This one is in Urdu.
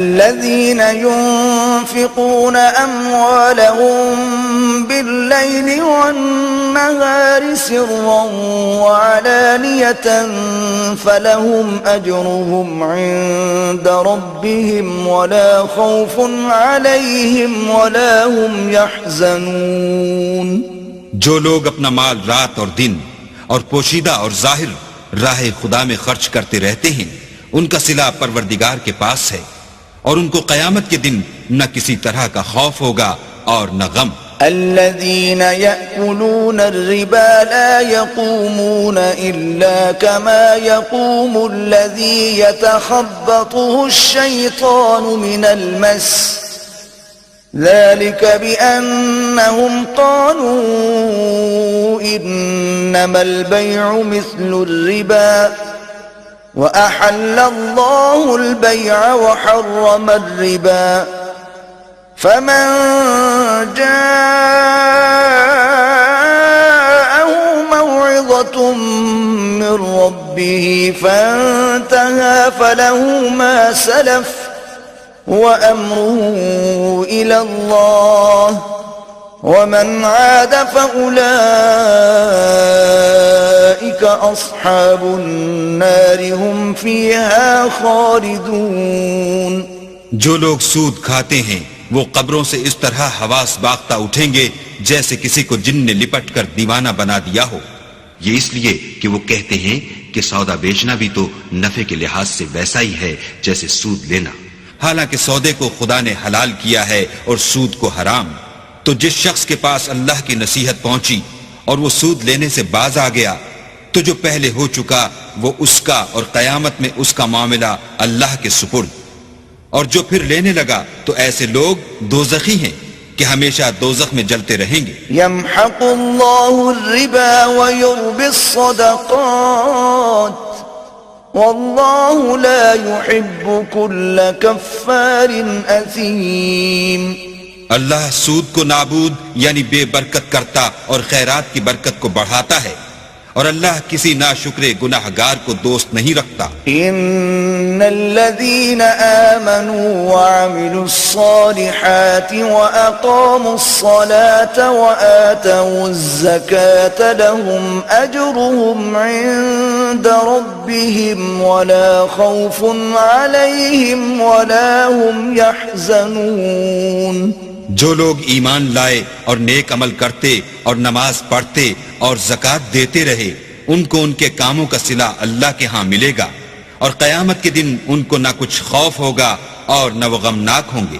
الذين ينفقون أموالهم بالليل والنهار سرا وعلانية فلهم أجرهم عند ربهم ولا خوف عليهم ولا هم يحزنون. جو لوگ اپنا مال رات اور دن اور پوشیدہ اور ظاہر راہ خدا میں خرچ کرتے رہتے ہیں ان کا صلہ پروردگار کے پاس ہے اور ان کو قیامت کے دن نہ کسی طرح کا خوف ہوگا اور نہ غم. الذين يأكلون الربا لا يقومون إلا كما يقوم الذي يتخبطه الشيطان من المس ذلك بأنهم قالوا إنما البيع مثل الربا وأحل الله البيع وحرم الربا فمن جاءه موعظة من ربه فانتهى فله ما سلف وأمره إلى الله ومن عاد فأولئك أصحاب النار هم فيها خالدون. جو لوگ سود کھاتے ہیں وہ قبروں سے اس طرح حواس باختہ اٹھیں گے جیسے کسی کو جن نے لپٹ کر دیوانہ بنا دیا ہو. یہ اس لیے کہ وہ کہتے ہیں کہ سودا بیچنا بھی تو نفع کے لحاظ سے ویسا ہی ہے جیسے سود لینا، حالانکہ سودے کو خدا نے حلال کیا ہے اور سود کو حرام. تو جس شخص کے پاس اللہ کی نصیحت پہنچی اور وہ سود لینے سے باز آ گیا تو جو پہلے ہو چکا وہ اس کا اور قیامت میں اس کا معاملہ اللہ کے سپرد. اور جو پھر لینے لگا تو ایسے لوگ دوزخی ہیں کہ ہمیشہ دوزخ میں جلتے رہیں گے. يمحق الله الربا ويربي الصدقات والله لا يحب كل كفار أثيم. اللہ سود کو نابود یعنی بے برکت کرتا اور خیرات کی برکت کو بڑھاتا ہے اور اللہ کسی ناشکر گناہ گار کو دوست نہیں رکھتا. ان الذين آمنوا وعملوا الصالحات واقاموا الصلاة وآتوا الزكاة لهم اجرهم عند ربهم ولا خوف عليهم ولا هم يحزنون. جو لوگ ایمان لائے اور نیک عمل کرتے اور نماز پڑھتے اور زکوٰۃ دیتے رہے ان کو ان کے کاموں کا صلہ اللہ کے ہاں ملے گا اور قیامت کے دن ان کو نہ کچھ خوف ہوگا اور نہ وہ غمناک ہوں گے.